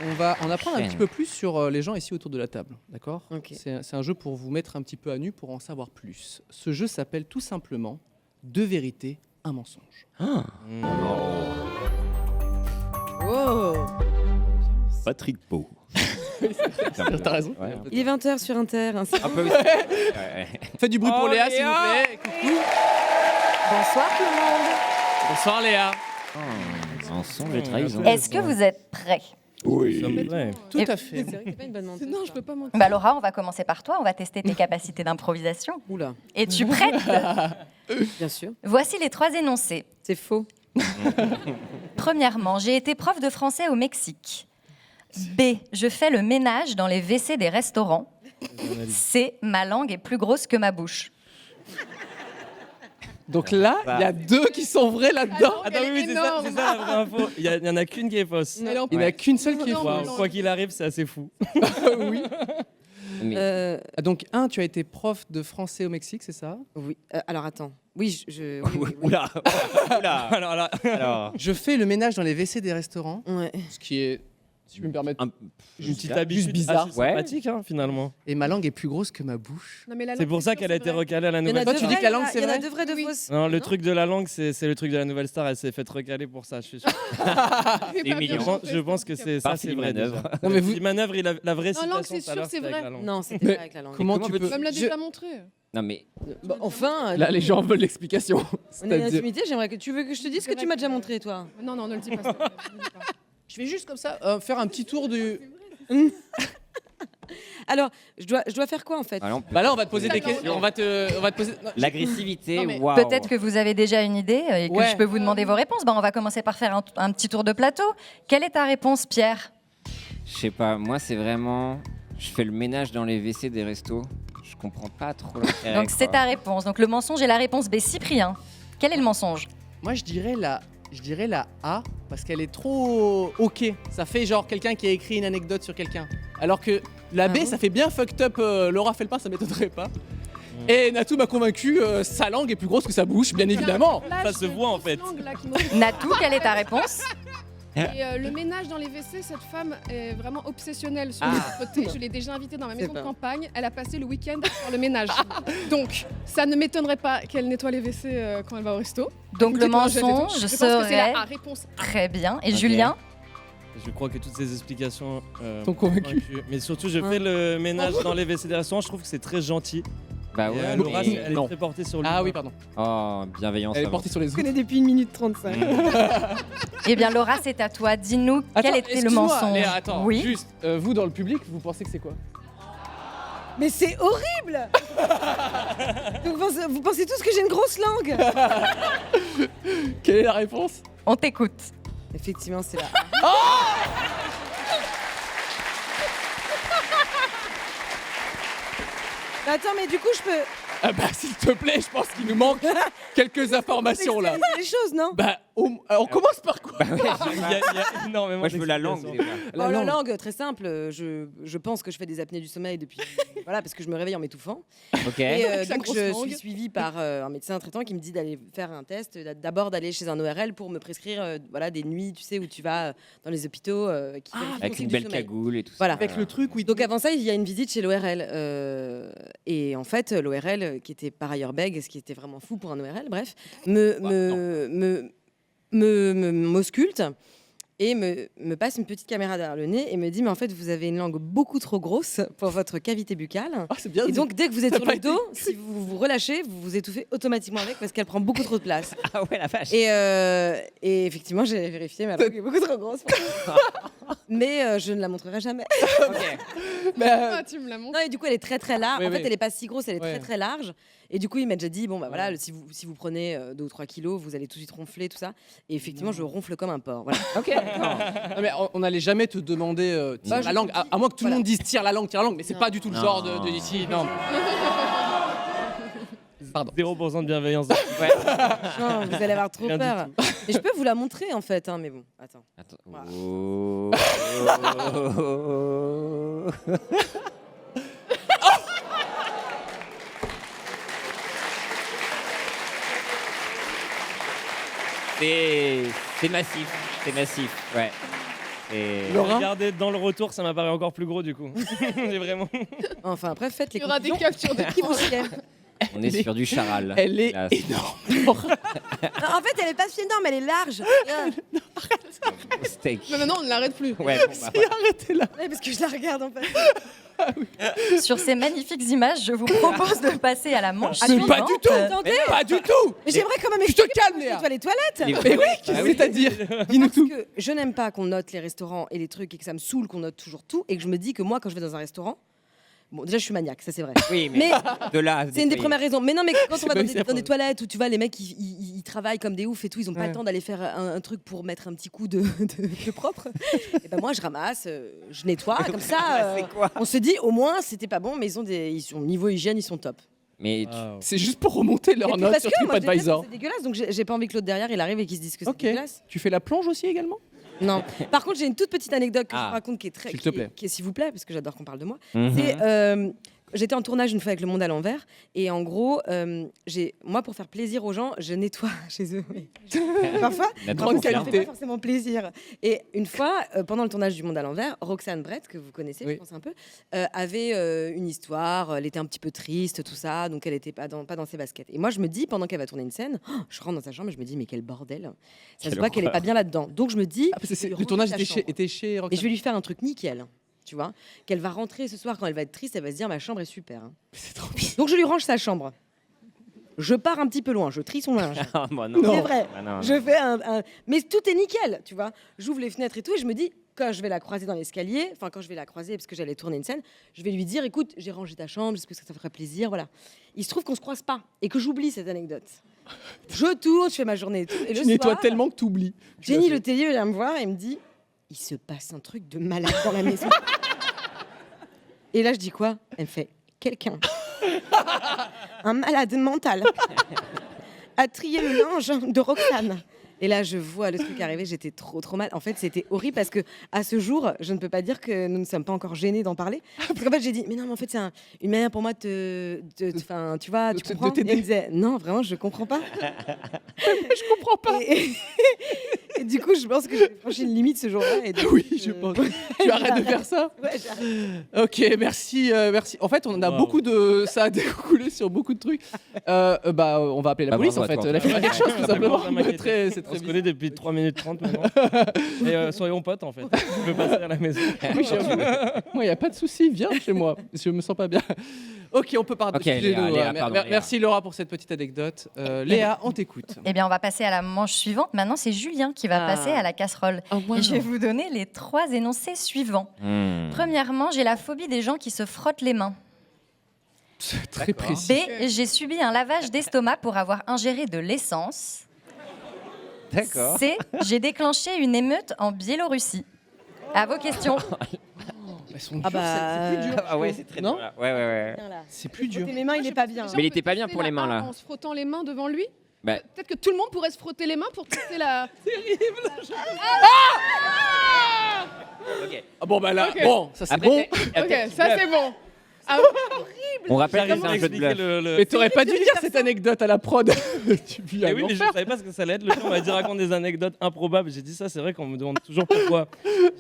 On va en apprendre un petit peu plus sur les gens ici autour de la table, d'accord ? Ok. C'est un jeu pour vous mettre un petit peu à nu pour en savoir plus. Ce jeu s'appelle tout simplement Deux vérités, un mensonge. Wow. Patrick Pau. T'as raison. Ouais. Il est 20h sur Inter. Hein, Un peu aussi. Ouais. Faites du bruit pour Oh, Léa, s'il Léa. vous plaît. Coucou. Bonsoir tout le monde. Bonsoir Léa. Mensonge et trahison. Est-ce que vous êtes prêts? Oui. Ouais. Tout Et- à fait. C'est vrai que t'es pas une bonne menteuse. Non, je peux pas mentir. Bah Laura, on va commencer par toi. On va tester tes capacités d'improvisation. Oula, Es-tu prête? bien sûr. Voici les 3 énoncés. C'est faux. Premièrement, j'ai été prof de français au Mexique. B. Je fais le ménage dans les WC des restaurants. C. Ma langue est plus grosse que ma bouche. Donc là, il y a 2 qui sont vrais là-dedans. Elle Attends, est oui, c'est ça, énorme. c'est ça la vraie info. Il y en a qu'une qui est fausse. Elle est en Il n'y en a qu'une seule qui est Non, fausse. non, Quoi qu'il arrive, c'est assez fou. Oui. Mais Donc, tu as été prof de français au Mexique, c'est ça ? Oui. Alors attends. Oui, oui. Oula. Oula. Alors là, Alors. Je fais le ménage dans les WC des restaurants, Ouais. ce qui est, si je peux me permettre, une petite habitude bizarre. assez Ouais. sympathique, hein, finalement. et ma langue est plus grosse que ma bouche. Non, mais la C'est langue, pour ça sûr, qu'elle a c'est été vrai. recalée à la Il y en nouvelle a Toi, deux tu dis vrais, que la langue, il y en a c'est deux vrais, deux Oui. fausses. Non, le Non truc de la langue, c'est le truc de la nouvelle star. Elle s'est faite recaler pour ça, je suis sûr. C'est pas mignon. bien Je pense que c'est ça, Partie c'est vrai. manœuvre. déjà. Non, mais vous- Petite manœuvre, la vraie Non, langue, citation c'est tout à l'heure, sûr, c'est c'était avec vrai. la langue. Non, c'était Mais pas avec la langue. comment comment tu peux-tu- peux... Tu me l'as Je- déjà montré. Non mais Bah, enfin, Là, les gens veulent l'explication. on est en C'est-à-dire... intimité, j'aimerais que tu veux que je te dise ce que tu m'as déjà montré, toi. Non, non, ne le dis pas. s'il te plaît, ne le dis pas. Je vais juste comme ça faire un petit tour du... Alors, je dois faire quoi en fait? alors, Bah là, on va te poser La des langue. questions. On va te poser... Non, l'agressivité, Non, mais- waouh. Peut-être que vous avez déjà une idée et que Ouais. je peux vous demander vos réponses. Bah, on va commencer par faire un petit tour de plateau. Quelle est ta réponse, Pierre? Je sais pas, moi c'est vraiment. Je fais le ménage dans les WC des restos. Je comprends pas trop l'intérêt. Donc c'est ta réponse. Donc le mensonge est la réponse B. Cyprien, quel est le mensonge? Moi, je dirais la A, parce qu'elle est trop OK. Ça fait genre quelqu'un qui a écrit une anecdote sur quelqu'un. Alors que la B, Ah bon ça fait bien fucked up Laura Felpin, ça m'étonnerait pas. Et Natou m'a convaincu, sa langue est plus grosse que sa bouche, bien évidemment. Là, Ça se j'ai une voit, en grosse fait. langue, là, qui me- Natou, quelle est ta réponse? Et le ménage dans les WC, cette femme est vraiment obsessionnelle sur Ah. le côté. Je l'ai déjà invitée dans ma maison de pas. campagne. Elle a passé le week-end à faire le ménage. Donc, ça ne m'étonnerait pas qu'elle nettoie les WC quand elle va au resto. Donc le Dites-moi, mensonge je pense que c'est serait... la A, réponse A. Très bien. Et Ok. Julien? Je crois que toutes ces explications T'ont convaincu. Mais surtout, je fais le ménage dans les WC des restaurants. Je trouve que c'est très gentil. Bah Et, ouais. Laura, mais- elle est Non. très portée sur le. Ah oui, pardon. Oh, bienveillance. Elle est avant. portée sur les Je autres. connais depuis 1 minute 35. Eh bien Laura, c'est à toi. Dis-nous quel Attends, était le excuse-moi, mensonge. Léa, attends, Oui. juste, vous dans le public, vous pensez que c'est quoi? Mais c'est horrible. Donc vous pensez tous que j'ai une grosse langue? Quelle est la réponse? On t'écoute. Effectivement, c'est là. Attends, mais du coup, je peux. Ah bah s'il te plaît, je pense qu'il nous manque quelques informations là. C'est les choses, non? Bah on commence par quoi? Il y a énormément. Moi je veux la langue. d'explications. déjà. La La langue. langue, très simple. Je pense que je fais des apnées du sommeil depuis. Voilà, parce que je me réveille en m'étouffant. Ok. Et Avec sa donc, grosse je langue. suis suivie par un médecin traitant qui me dit d'aller faire un test, d'abord d'aller chez un ORL pour me prescrire voilà, des nuits, tu sais, où tu vas dans les hôpitaux qui vérifient ton Avec cycle une du belle sommeil. cagoule et tout Voilà. ça. Avec le truc, oui. Donc avant ça, il y a une visite chez l'ORL. Et en fait, l'ORL, qui était par ailleurs bègue, ce qui était vraiment fou pour un ORL, bref, m'ausculte et me passe une petite caméra derrière le nez et me dit, mais en fait, vous avez une langue beaucoup trop grosse pour votre cavité buccale. Ah, c'est bien. Et dit. donc, dès que vous êtes Ça sur a le pas dos, si vous vous relâchez, vous vous étouffez automatiquement avec parce qu'elle prend beaucoup trop de place. Ah ouais, la vache. Et effectivement, j'ai vérifié, ma langue est beaucoup trop grosse. Mais je ne la montrerai jamais. Ok. Mais, Ah, tu me l'as montré. Non, et du coup, elle est très très large. Oui, en fait, oui. elle est pas si grosse, elle est Ouais. très très large. Et du coup, il m'a déjà dit, bon, bah voilà, si vous prenez 2 ou 3 kilos, vous allez tout de suite ronfler, tout ça. Et effectivement, je ronfle comme un porc. Voilà. Ok. d'accord. non, mais on n'allait jamais te demander tire Bah, la je- langue, à moins que tout le voilà. monde dise tire la langue, mais c'est Non. pas du tout le Non. genre de ici. Non. Pardon. 0% de bienveillance. Ouais. Non, vous allez avoir trop Rien du peur. Et je peux vous la montrer en fait, hein, mais bon, attends. Attends. Voilà. Oh. C'est massif, ouais. Et Laura Regardez, dans le retour, ça m'apparaît encore plus gros du coup. Mais vraiment. Enfin, bref, faites les Il y aura des conclusions. captures de on est sur du charal. Elle est Là, énorme. Non, en fait, elle est pas si énorme, elle est large. steak. Non, on ne l'arrête plus. Ouais, bon, bah, Arrêtez là. Ouais, parce que je la regarde en fait. Sur ces magnifiques images, je vous propose de passer à la manche Mais suivante. pas du tout. Attendez, Pas du tout. mais j'aimerais quand même Tu te expliquer calmes, pourquoi Léa. je nettoie les toilettes. les- Mais oui, Ah oui. c'est-à-dire, dis-nous Parce tout. que je n'aime pas qu'on note les restaurants et les trucs et que ça me saoule qu'on note toujours tout et que je me dis que moi, quand je vais dans un restaurant, bon, déjà, je suis maniaque, ça c'est vrai. Oui, Mais de là. à se c'est une des déployer. premières raisons. Mais non, mais quand on va pas dans aussi des, la dans des première. toilettes où tu vois les mecs, ils travaillent comme des oufs et tout, ils ont pas Ouais. le temps d'aller faire un truc pour mettre un petit coup de propre. Et ben moi, je ramasse, je nettoie, comme ça. C'est quoi On se dit, au moins, c'était pas bon, mais ils sont niveau hygiène, ils sont top. Mais C'est juste pour remonter Et leur puis note parce sur que moi, je déteste TripAdvisor. quand c'est dégueulasse, donc j'ai pas envie que l'autre derrière, il arrive et qu'il se dise que c'est Ok. dégueulasse. Tu fais la plonge aussi également? Non. Par contre, j'ai une toute petite anecdote que je Ah. vous raconte qui est très, S'il te plaît. qui est, s'il vous plaît, parce que j'adore qu'on parle de moi. Mhm. C'est j'étais en tournage une fois avec Le Monde à l'envers et en gros, moi pour faire plaisir aux gens, je nettoie chez eux. Parfois, La grande ça ne qualité. fait pas forcément plaisir. Et une fois, pendant le tournage du Monde à l'envers, Roxane Brett, que vous connaissez, Oui. je pense un peu, avait une histoire. Elle était un petit peu triste, tout ça, donc elle n'était pas dans ses baskets. Et moi, je me dis, pendant qu'elle va tourner une scène, je rentre dans sa chambre et je me dis, mais quel bordel. Ça se Quelle voit qu'elle est horreur. pas bien là-dedans. Donc je me dis, Ah, parce que je vais le ranger tournage sa était chambre. chez Et Roxane. je vais lui faire un truc nickel. Tu vois, qu'elle va rentrer ce soir quand elle va être triste, elle va se dire ma chambre est super. hein. C'est trop bien. Donc je lui range sa chambre. Je pars un petit peu loin, je trie son linge. Ah, bah non. C'est vrai. Ah, non, non. Je fais mais tout est nickel, tu vois. J'ouvre les fenêtres et tout et je me dis quand je vais la croiser dans l'escalier, enfin quand je vais la croiser parce que j'allais tourner une scène, je vais lui dire écoute, j'ai rangé ta chambre, est-ce que ça te ferait plaisir, voilà. Il se trouve qu'on se croise pas et que j'oublie cette anecdote. Je tourne, je fais ma journée et tout. Et Tu le nettoies soir, tellement que tu oublies. Jenny Le Tellier vient me voir et me dit il se passe un truc de malade dans la maison. Et là, je dis quoi? Elle fait quelqu'un, un malade mental, a trié le linge de Roxane. Et là, je vois le truc arriver, j'étais trop mal. En fait, c'était horrible parce que à ce jour, je ne peux pas dire que nous ne sommes pas encore gênés d'en parler. Parce qu'en fait, j'ai dit, mais non, mais en fait, c'est une manière pour moi de enfin, tu vois, tu de comprends. t'aider. Et elle me disait, non, vraiment, je comprends pas. Je comprends pas. Et du coup, je pense que j'ai franchi une limite ce jour-là. Et donc, Oui, je pense. Tu arrêtes de faire ça? Ouais, j'arrête. Ok, merci, merci. En fait, on a Wow. beaucoup de, ça a découlé sur beaucoup de trucs. Bah, on va appeler la Bah, police en bravo à fait. toi. La fille a quelque chose tout Ça simplement. commence à m'inquiéter. C'est On très se bizarre. connaît depuis 3 minutes 30 maintenant. Et soyons potes en fait. Je veux passer à la maison. Oui, j'avoue. Moi, il n'y a pas de souci. Viens chez moi. Je me sens pas bien. Ok, on peut parler. Ok, Léa, pardon, Léa. Merci Laura pour cette petite anecdote. Léa, on t'écoute. Eh bien, on va passer à la manche suivante. Maintenant, c'est Julien qui va Ah. passer à la casserole. Et je vais vous donner les 3 énoncés suivants. Hmm. Premièrement, j'ai la phobie des gens qui se frottent les mains. C'est très D'accord. précis. B, j'ai subi un lavage d'estomac pour avoir ingéré de l'essence. D'accord. C, j'ai déclenché une émeute en Biélorussie. À vos questions. Elles sont Ah dures, c'est plus dur. Ah ouais, c'est très Non dur, là. Ouais. Tiens, là. C'est plus dur. Frotter mes mains, il est pas bien. Déjà, Mais il on peut était pas bien tester pour les la mains, A là. En se frottant les mains devant lui. Bah, Peut-être que tout le monde pourrait se frotter les mains pour tester la. ok. Ah bon bah là, Ok. bon, ça c'est Après, bon. Ok, ça c'est bon. Ah, On rappelle que J'arrive c'est à un jeu de expliquer bluff. Mais t'aurais pas dû dire cette anecdote à la prod. Tu vis à Eh oui, mais je l'enfer. savais pas ce que ça allait être. Le jour, on m'a dit raconte des anecdotes improbables. J'ai dit ça, c'est vrai qu'on me demande toujours pourquoi.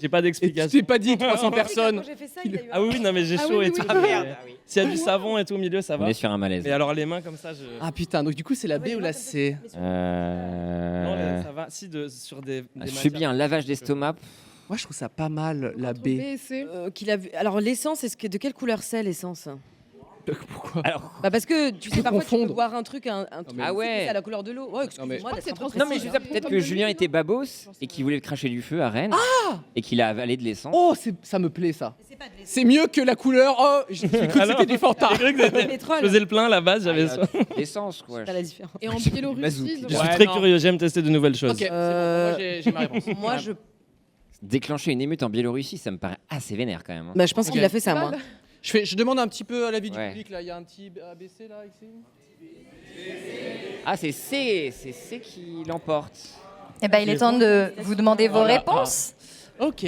J'ai pas Et tu d'explication. t'es pas dit 300 personnes. Quand j'ai fait ça, il a eu Ah oui, non, mais j'ai Ah chaud oui, et oui, tout. oui. Ah merde. Ah oui. S'il y a du savon et tout au milieu, ça On va. est sur un malaise. Mais alors les mains comme ça, je. Ah putain, donc du coup c'est la B ou la C? Non, ça va. Si, sur des. Je subis un lavage d'estomac. Moi je trouve ça pas mal la entre B. et C. qu'il a vu. Alors l'essence, de quelle couleur c'est l'essence? Pourquoi? Alors, Bah parce que tu sais parfois tu peux confondre. boire un truc, un truc mais- Ah ouais. c'est à la couleur de l'eau. Ouais, Non, mais- excuse-moi Je crois que d'être c'est un peu trop non, mais je précise, veux dire, hein. peut-être Comme que le Julien lit, était non babos et qu'il voulait cracher du feu à Rennes et qu'il a avalé de l'essence. Oh, ça me plaît ça. C'est pas de l'essence. C'est mieux que la couleur. Oh, j'ai cru que Alors c'était du Fanta. C'est du Je pétrole. faisais le plein à la base, j'avais Ah, soif. L'essence, quoi. C'est pas la différence. Et en Mazout. Biélorussie. Je donc- suis Ouais, très non. curieux, j'aime tester de nouvelles choses. Ok, c'est bon, moi j'ai ma réponse. Moi je, Déclencher une émeute en Biélorussie, ça me paraît assez vénère quand même. hein. bah, je pense Ok. qu'il a fait ça moi. Je demande un petit peu à l'avis du Ouais. public là. Il y a un petit ABC là ici. Ah, c'est C qui l'emporte. Eh ben, il est temps de vous demander vos Voilà. réponses. Ok.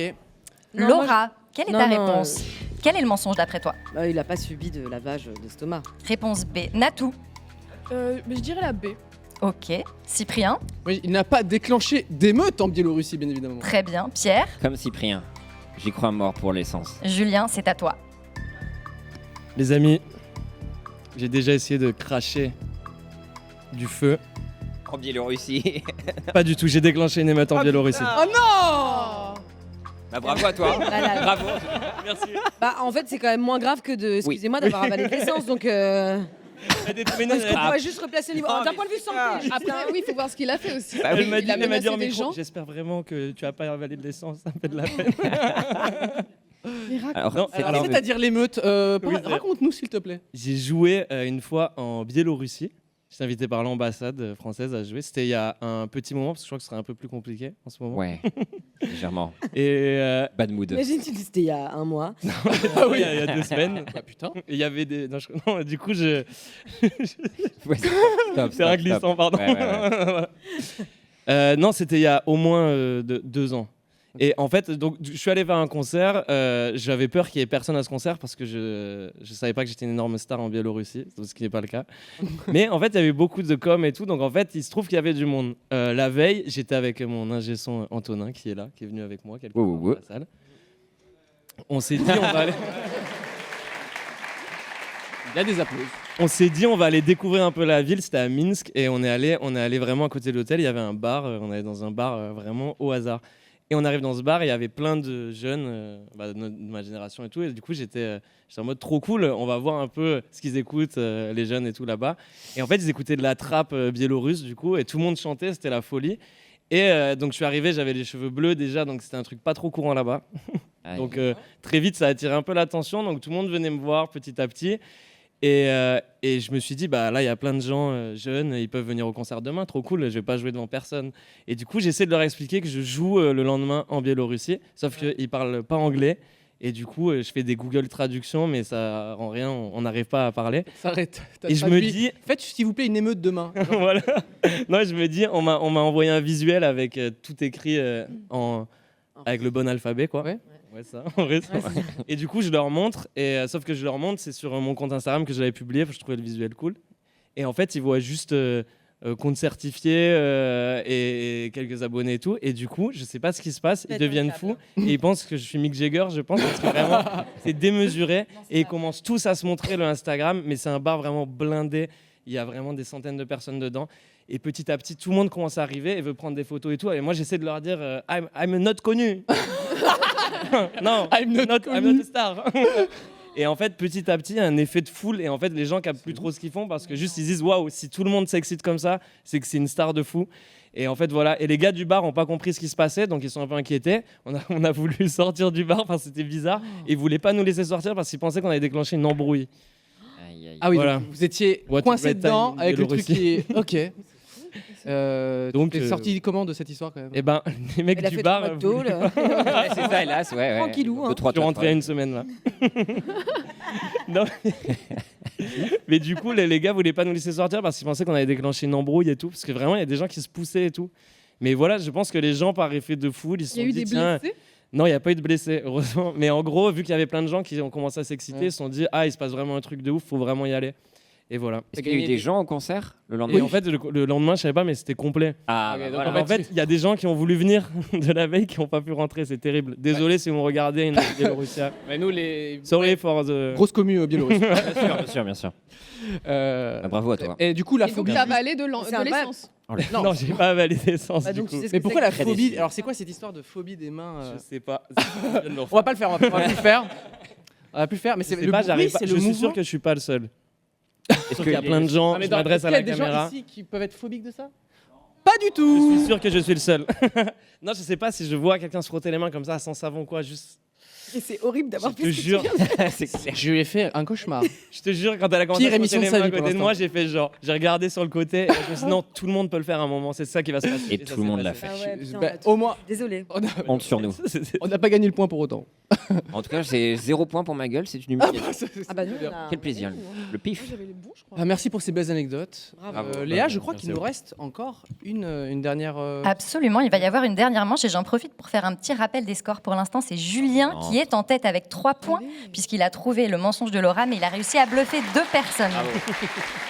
Non, Laura, quelle est Non, ta non, réponse? Quel est le mensonge d'après toi? Bah, il a pas subi de lavage d'estomac. Réponse B. Natou. Mais je dirais la B. Ok. Cyprien, Oui, il n'a pas déclenché d'émeute en Biélorussie, bien évidemment. très bien. Pierre, Comme Cyprien. J'y crois mort pour l'essence. Julien, c'est à toi. Les amis, j'ai déjà essayé de cracher du feu. En Biélorussie. Pas du tout, j'ai déclenché une émeute en Biélorussie. Oh non Bah, bravo à toi. Voilà. Bravo. Merci. Bah, en fait, c'est quand même moins grave que de, excusez-moi, d'avoir avalé de l'essence. Donc, on pourrait juste replacer le niveau. D'un point de vue santé. Après, oui, il faut voir ce qu'il a fait aussi. Bah Elle oui. m'a dit, Il a elle m'a dit en menacé des micro, gens. j'espère vraiment que tu as pas avalé de l'essence, ça me fait de la peine. Alors, Non, c'est- Alors, c'est-à-dire l'émeute. Oui, c'est- Raconte-nous, s'il te plaît. J'ai joué une fois en Biélorussie. J'étais invité par l'ambassade française à jouer. C'était il y a un petit moment, parce que je crois que ce serait un peu plus compliqué en ce moment. Ouais, légèrement. Et Bad mood. Imagine, tu dis c'était il y a un mois. ah oui, il y a 2 semaines. Ah putain. Et il y avait des. Non, du coup, je. Ouais, stop, C'est un stop, glissant, stop. pardon. Ouais, ouais, ouais. Non, c'était il y a au moins 2 ans. Et en fait, donc, je suis allé faire un concert. J'avais peur qu'il y ait personne à ce concert parce que je savais pas que j'étais une énorme star en Biélorussie, ce qui n'est pas le cas. Mais en fait, il y avait beaucoup de com et tout. Donc en fait, il se trouve qu'il y avait du monde. La veille, j'étais avec mon ingé son Antonin qui est là, qui est venu avec moi quelque part Ouais, ouais, dans la salle. On s'est dit, on va aller. Il y a des applaudissements. On s'est dit on va aller découvrir un peu la ville, c'était à Minsk et on est allé vraiment à côté de l'hôtel, il y avait un bar, on allait dans un bar vraiment au hasard. Et on arrive dans ce bar et il y avait plein de jeunes de ma génération et tout et du coup j'étais en mode trop cool, on va voir un peu ce qu'ils écoutent les jeunes et tout là-bas. Et en fait ils écoutaient de la trappe biélorusse du coup et tout le monde chantait, c'était la folie. Et donc je suis arrivé, j'avais les cheveux bleus déjà donc c'était un truc pas trop courant là-bas. Aïe. Donc très vite ça a attiré un peu l'attention donc tout le monde venait me voir petit à petit. Et je me suis dit, bah là, il y a plein de gens jeunes, ils peuvent venir au concert demain, trop cool, je vais pas jouer devant personne. Et du coup, j'essaie de leur expliquer que je joue le lendemain en Biélorussie, sauf qu'ils parlent pas anglais. Et du coup, je fais des Google traductions, mais ça rend rien, on n'arrive pas à parler. S'arrête. Et je me dis, Faites, s'il vous plaît, une émeute demain. voilà. Non, je me dis, on m'a envoyé un visuel avec tout écrit avec le bon alphabet, quoi. Ouais. Ouais, ça, en vrai, ça. Et du coup, je leur montre, sauf que je leur montre, c'est sur mon compte Instagram que je l'avais publié, parce que je trouvais le visuel cool. Et en fait, ils voient juste compte certifié et quelques abonnés et tout. Et du coup, je sais pas ce qui se passe, ils deviennent fous et ils pensent que je suis Mick Jagger, je pense, parce que vraiment, c'est démesuré. Et ils commencent tous à se montrer le Instagram, mais c'est un bar vraiment blindé. Il y a vraiment des centaines de personnes dedans. Et petit à petit, tout le monde commence à arriver et veut prendre des photos et tout. Et moi, j'essaie de leur dire I'm not connu. Non, I'm not a star. Et en fait, petit à petit, il y a un effet de foule. Et en fait, les gens captent plus trop ce qu'ils font parce que juste ils disent waouh, si tout le monde s'excite comme ça, c'est que c'est une star de fou. Et en fait, voilà. Et les gars du bar n'ont pas compris ce qui se passait, donc ils sont un peu inquiétés. On a voulu sortir du bar parce que c'était bizarre. Et ils voulaient pas nous laisser sortir parce qu'ils pensaient qu'on avait déclenché une embrouille. Aïe, aïe. Ah oui, Voilà. donc vous étiez What coincé red dedans time, avec le truc Biélorussie. qui est. Ok. Donc, T'es sorti comment de cette histoire quand même? Et ben, les mecs Elle a du fait bar. ton McDo, là. Ouais, c'est ça, hélas, ouais. Tranquillou, hein. Deux, trois Je suis rentré il y a une semaine là. Non. Mais du coup, les gars voulaient pas nous laisser sortir parce qu'ils pensaient qu'on avait déclenché une embrouille et tout. Parce que vraiment, il y a des gens qui se poussaient et tout. Mais voilà, je pense que les gens, par effet de foule, ils se Il y sont a eu dit des tiens. blessés. Non, il n'y a pas eu de blessés, heureusement. Mais en gros, vu qu'il y avait plein de gens qui ont commencé à s'exciter, Ouais. ils se sont dit ah, il se passe vraiment un truc de ouf, faut vraiment y aller. Et voilà. Est-ce qu'il y a eu des gens au concert le Et lendemain en fait, le lendemain, je savais pas, mais c'était complet. Ah, Ok, bah donc voilà. En fait, il y a des gens qui ont voulu venir de la veille qui n'ont pas pu rentrer, c'est terrible. Désolé si vous me regardez, une Biélorussia. Mais nous, les. Sorry for the. Grosse commu biélorusse. Bien sûr. Euh, Bah, bravo à toi. Et du coup, la Et donc, phobie. t'as avalé de C'est un l'essence. Non, Non, j'ai pas avalé d'essence Bah, du donc, coup. tu sais ce mais que pourquoi c'est la que- Très phobie? déçu. Alors, c'est quoi cette histoire de phobie des mains Je sais pas. On va pas le faire, on va plus le faire. On va plus le faire, mais Je c'est sais le pas, bruit, j'arrive pas. c'est Je le suis mouvement. sûr que je suis pas le seul. Est-ce Il y a plein de gens, Ah, mais je dans- m'adresse est-ce à qu'il y la a des gens caméra. ici qui peuvent être phobiques de ça? Pas du Je tout. suis sûr que je suis le seul. Non, je sais pas si je vois quelqu'un se frotter les mains comme ça sans savon quoi, juste. Et c'est horrible Je d'avoir te fait ce que tu jure, viens de C'est clair. Je lui ai fait un cauchemar. je te jure, quand elle a commencé Pire à se émission frotter de les sa mains à vie, pour côté de l'instant. moi, j'ai fait genre, j'ai regardé sur le côté, et je me suis dit non, tout le monde peut le faire à un moment, c'est ça qui va se passer. Et ça tout le s'est monde l'a passé. fait. Ah ouais, putain, Bah, on a tout- au moins, Désolé. Honte sur nous. on n'a pas gagné le point pour autant. En tout cas, c'est 0 point pour ma gueule, c'est une humiliation. Ah bah nous, on a- Quel plaisir. on a- Le pif. J'avais les bons, je crois. Ah, merci pour ces belles anecdotes. Bravo. Léa, je crois Merci qu'il à nous vous. reste encore une dernière. Absolument, il va y avoir une dernière manche et j'en profite pour faire un petit rappel des scores. Pour l'instant, c'est Julien Non. qui est en tête avec 3 points, puisqu'il a trouvé le mensonge de Laura, mais il a réussi à bluffer 2 personnes.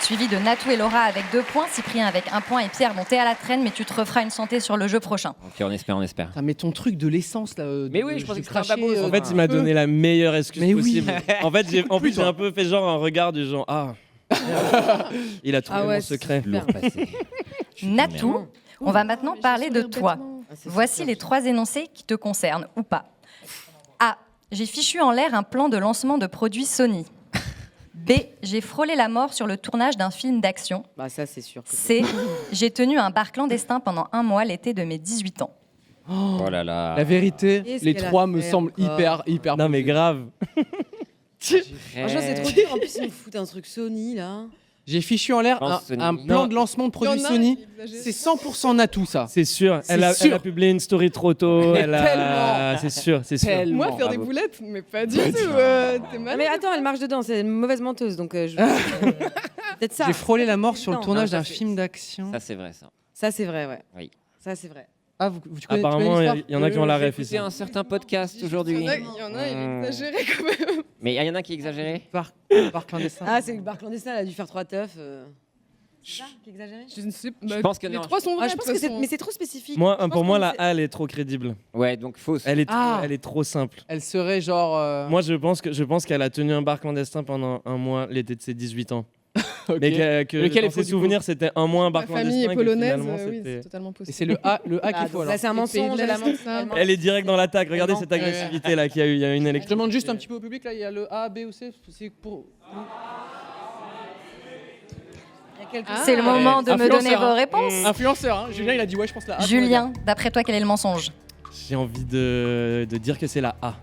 Suivi de Natou et Laura avec 2 points, Cyprien avec 1 point et Pierre, bon, t'es à la traîne, mais tu te referas une santé sur le jeu prochain. Ok, on espère. Ah, mais ton truc de l'essence là. Mais oui, je pensais que c'était un craché, babos. En fait, il m'a donné la meilleure excuse Mais oui. possible. En fait, j'ai un peu fait genre un regard du genre ah. Il a trouvé mon secret. Lourd passé. Natou, on va maintenant parler de toi. Ah, c'est Voici super. les 3 énoncés qui te concernent, ou pas. A. J'ai fichu en l'air un plan de lancement de produits Sony. B. J'ai frôlé la mort sur le tournage d'un film d'action. Bah ça c'est sûr. C. J'ai tenu un bar clandestin pendant 1 mois l'été de mes 18 ans. Oh là là. La vérité, Qu'est-ce les qu'elle a 3 me fait semblent encore hyper. Non mais grave. Franchement c'est trop dur. En plus ils me foutent un truc Sony là. J'ai fichu en l'air pense Sony. un plan Non. de lancement de Il y en produits a, Sony. il exagère. C'est 100% Natou ça. C'est sûr. C'est Elle sûr. a publié une story trop tôt. Tellement. C'est sûr. Tellement. Moi, faire des Bravo. boulettes, mais pas du tout. T'es malade. Mais attends, elle marche dedans, c'est une mauvaise menteuse donc peut-être ça. J'ai frôlé la mort sur le Non, tournage ça, d'un c'est- film d'action. Ça, c'est vrai, ça. Ça c'est vrai, ouais. Oui. Ça c'est vrai. Ah, tu connais Apparemment, l'histoire il y en a qui ont la J'ai ref écouté ici. un certain podcast Il aujourd'hui. y en a, il Hmm. est exagéré quand même. Mais il y en a qui exagéraient. Par clandestin. Ah c'est le bar clandestin, elle a dû faire 3 teufs. C'est ça qui est exagéré. Je ne sais pas. Je pense que les non. 3 sont vrais. Ah, je pense que c'est mais c'est trop spécifique. Moi, Je pense pour moi, que la c'est- A, elle est trop crédible. Ouais, donc fausse. Elle est Ah. trop simple. Elle serait genre. Moi, je pense qu'elle a tenu un bar clandestin pendant 1 mois l'été de ses 18 ans. Ok. Mais que Lequel est dans faux, ses du souvenirs, c'était 1 mois un bar Ma clandestin. famille est que polonaise, finalement, oui, c'était- c'est totalement Et possible. c'est le A qu'il Ah, faut donc alors. là c'est un Les pays de mensonge, elle a l'Est, menti. ça. Elle est direct dans l'attaque. Regardez Non. cette agressivité là qu'il y a eu. Il y a une Je élection. demande juste un petit peu au public là, il y a le A, B ou C. C'est pour. Il y a quelques- Ah. C'est le moment de me donner Influenceur, vos hein. réponses. Influenceur, hein. Julien il a dit ouais, je pense la A. Julien, d'après toi, quel est le mensonge? J'ai envie de dire que c'est la A.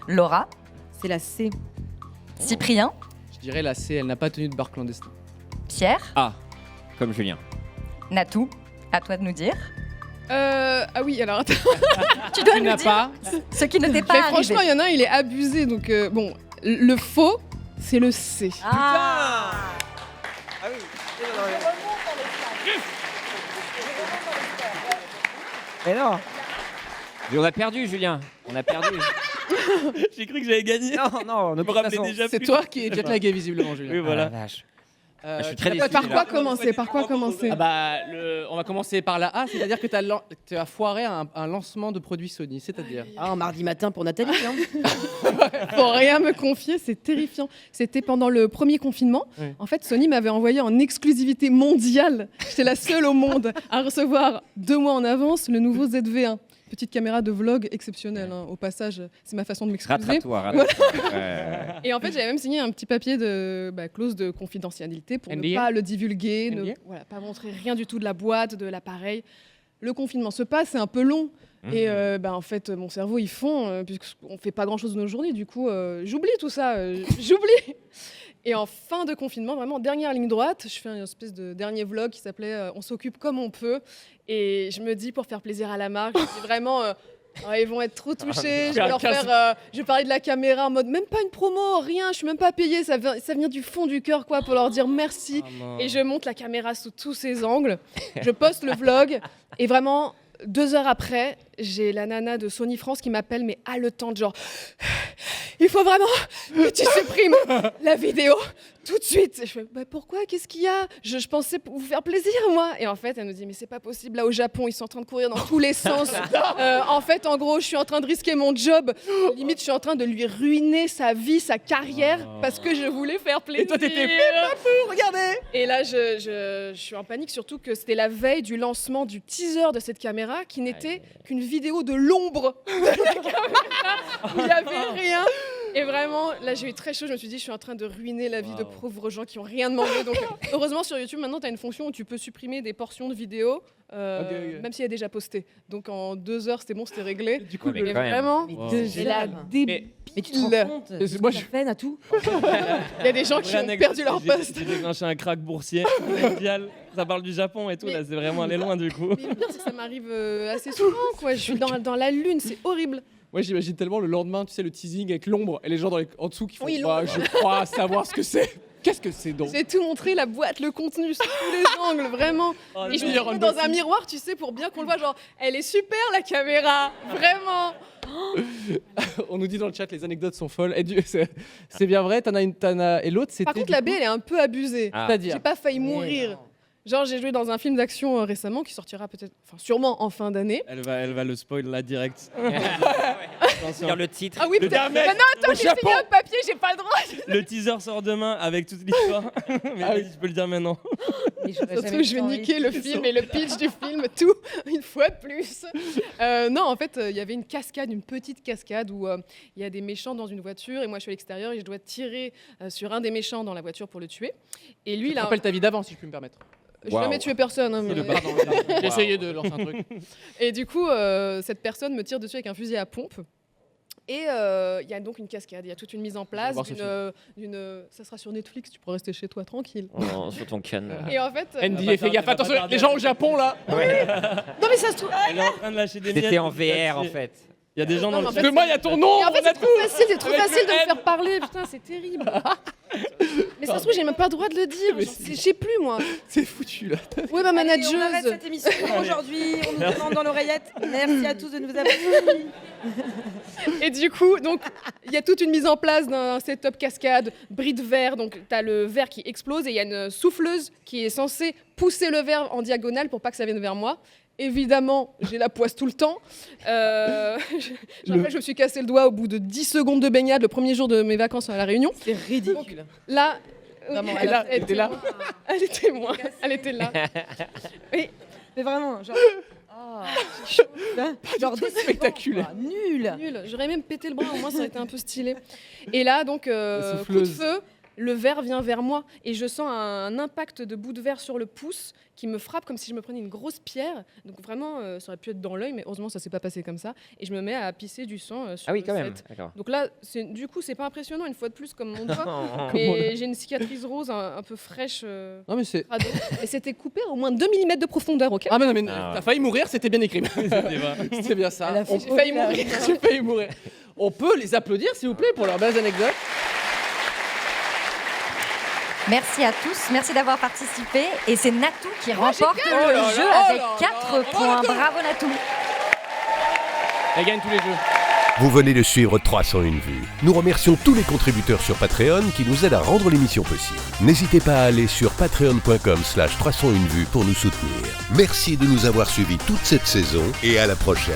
Laura, C'est la C. Cyprien, Je dirais la C, elle n'a pas tenu de bar clandestin. Pierre, Ah, comme Julien. Natou. À toi de nous dire. Ah oui, alors attends. Tu dois Tu nous n'as dire pas. ce qui ne t'est Mais pas arrivé. franchement, il y en a un, il est abusé. Donc, bon, le faux, c'est le C. Ah Mais non. Mais on a perdu, Julien. On a perdu. J'ai cru que j'avais gagné. non, non, Je me rappelais déjà C'est plus. toi qui es jet-lagué visiblement, Julien. Oui, voilà. Ah, la vache. Euh, Je suis tu très n'as déçu. pas- Par quoi commencer Par quoi commencer Ah bah, on va commencer par la A, c'est-à-dire que tu as foiré un lancement de produits Sony, c'est-à-dire. Ah, un mardi matin pour Nathalie. Hein. Pour rien me confier, c'est terrifiant. C'était pendant le premier confinement. Oui. En fait, Sony m'avait envoyé en exclusivité mondiale. J'étais la seule au monde à recevoir 2 mois en avance le nouveau ZV1. Petite caméra de vlog exceptionnelle. Hein. Au passage, c'est ma façon de m'excuser. Rattrape-toi. Et en fait, j'avais même signé un petit papier de clause de confidentialité pour ne NDA? pas le divulguer, NDA? pas montrer rien du tout de la boîte, de l'appareil. Le confinement se passe, c'est un peu long. Et en fait, mon cerveau, il fond, puisqu'on fait pas grand-chose de nos journées. Du coup, j'oublie tout ça. J'oublie. Et en fin de confinement, vraiment, dernière ligne droite, je fais une espèce de dernier vlog qui s'appelait On s'occupe comme on peut. Et je me dis, pour faire plaisir à la marque, je dis vraiment... ils vont être trop touchés. Je vais leur faire. Je vais parler de la caméra en mode même pas une promo, rien. Je suis même pas payée. Ça vient du fond du cœur, quoi, pour leur dire merci. Et je monte la caméra sous tous ses angles. Je poste le vlog et vraiment 2 heures après, j'ai la nana de Sony France qui m'appelle, mais haletante, genre il faut vraiment que tu supprimes la vidéo tout de suite. Et je fais bah pourquoi, qu'est-ce qu'il y a, je pensais vous faire plaisir moi. Et en fait elle nous dit mais c'est pas possible, là au Japon ils sont en train de courir dans tous les sens. En fait en gros je suis en train de risquer mon job, limite je suis en train de lui ruiner sa vie, sa carrière parce que je voulais faire plaisir. Et toi t'étais regardez. Et là, je suis en panique, surtout que c'était la veille du lancement du teaser de cette caméra qui n'était qu'une vidéo de l'ombre de la caméra où il n'y avait rien. Et vraiment, là, j'ai eu très chaud. Je me suis dit, je suis en train de ruiner la vie de pauvres gens qui n'ont rien demandé. Donc, heureusement, sur YouTube, maintenant, tu as une fonction où tu peux supprimer des portions de vidéos, Ok. même si elle est déjà postée. Donc, en 2 heures, c'était bon, c'était réglé. Du coup, Mais Mais quand même. vraiment, Mais Wow. 2 j'ai la heures. débile. Mais tu te rends compte moi, moi, je- je fais à tout. Il y a des gens qui ont perdu leur poste. J'ai déclenché un crack boursier mondial. Ça parle du Japon et tout. Mais- Là, c'est vraiment allé loin du coup. Mais le pire, c'est que ça m'arrive assez souvent, quoi. Je suis dans la lune, c'est horrible. Moi j'imagine tellement le lendemain, tu sais, le teasing avec l'ombre et les gens en dessous qui font Oui, bah, je crois savoir ce que c'est. Qu'est-ce que c'est donc? J'ai tout montré, la boîte, le contenu, sous tous les angles, vraiment. Oh, Et je le me meilleur mets dans un unboxing. miroir, tu sais, pour bien qu'on le voit, genre, elle est super la caméra, vraiment. On nous dit dans le chat les anecdotes sont folles. Et c'est bien vrai. Et l'autre c'était. Par contre, du la coup- B, elle est un peu abusée. Ah. C'est-à-dire. J'ai pas failli mourir. Genre, j'ai joué dans un film d'action récemment qui sortira peut-être, enfin sûrement en fin d'année. Elle va le spoil là direct. Dire le titre. Ah oui, Le peut-être. dernier, Mais non, attends, j'ai signé un papier, j'ai pas le droit. Le teaser sort demain avec toute l'histoire. Mais vas-y, je peux le dire maintenant. Surtout, je vais niquer le film et le pitch du film, tout, une fois de plus. Non, en fait, il y avait une cascade, une petite cascade où il y a des méchants dans une voiture et moi je suis à l'extérieur et je dois tirer sur un des méchants dans la voiture pour le tuer. Et lui, Je te là, rappelle ta vie d'avant si je puis me permettre. j'ai jamais tué personne. hein, mais- Pardon, j'ai essayé de lancer un truc. Et du coup, cette personne me tire dessus avec un fusil à pompe. Et il y a donc une cascade, il y a toute une mise en place. voir ce Ça sera sur Netflix, tu pourras rester chez toi tranquille. Oh, sur ton canne. Et en fait, Andy, fais gaffe, attention, les gens au Japon là. non mais ça se trouve. Elle est en train de lâcher des miettes. C'était en VR en fait. Il y a des gens dans Non, le mais en chat. fait, Moi, il y a ton nom. Et en fait, c'est trop facile, c'est trop Avec facile le de me N. faire parler. Putain, c'est terrible. Mais ça se trouve, j'ai même pas le droit de le dire. Mais Genre, je sais plus moi. C'est foutu là. Ouais, ma Allez, on arrête manageuse. cette émission aujourd'hui. On nous demande dans l'oreillette. Merci à tous de nous avoir suivis. Et du coup, donc, il y a toute une mise en place d'un setup cascade, bris de verre. Donc, tu as le verre qui explose et il y a une souffleuse qui est censée pousser le verre en diagonale pour pas que ça vienne vers moi. Évidemment, j'ai la poisse tout le temps. Je me suis cassé le doigt au bout de 10 secondes de baignade le premier jour de mes vacances à La Réunion. C'est ridicule. Là, Vraiment, elle était là. Elle était moi. Elle était là. Mais vraiment, genre. Genre décevant, spectaculaire. quoi. Nul. Nul. J'aurais même pété le bras, au moins ça aurait été un peu stylé. Et là, donc, coup de souffleuse. feu, le verre vient vers moi et je sens un impact de bout de verre sur le pouce qui me frappe comme si je me prenais une grosse pierre. Donc vraiment, ça aurait pu être dans l'œil, mais heureusement, ça s'est pas passé comme ça. Et je me mets à pisser du sang sur Ah oui, le quand même. set. D'accord. Donc là, du coup, c'est pas impressionnant, une fois de plus, comme mon doigt. Mais j'ai une cicatrice rose un peu fraîche. Non mais c'est. Crado. Et c'était coupé à au moins 2 mm de profondeur, ok? Ah mais non mais Ah. t'as failli mourir, c'était bien écrit. C'était vrai. C'était bien ça. Elle a fait J'ai failli mourir. J'ai failli mourir. On peut les applaudir s'il vous plaît pour leurs belles anecdotes. Merci à tous, merci d'avoir participé. Et c'est Natou qui remporte le Oh là là, jeu oh avec là 4 là. points. Bravo Natou. Elle gagne tous les jeux. Vous venez de suivre 301 vues. Nous remercions tous les contributeurs sur Patreon qui nous aident à rendre l'émission possible. N'hésitez pas à aller sur patreon.com/301vues pour nous soutenir. Merci de nous avoir suivis toute cette saison et à la prochaine.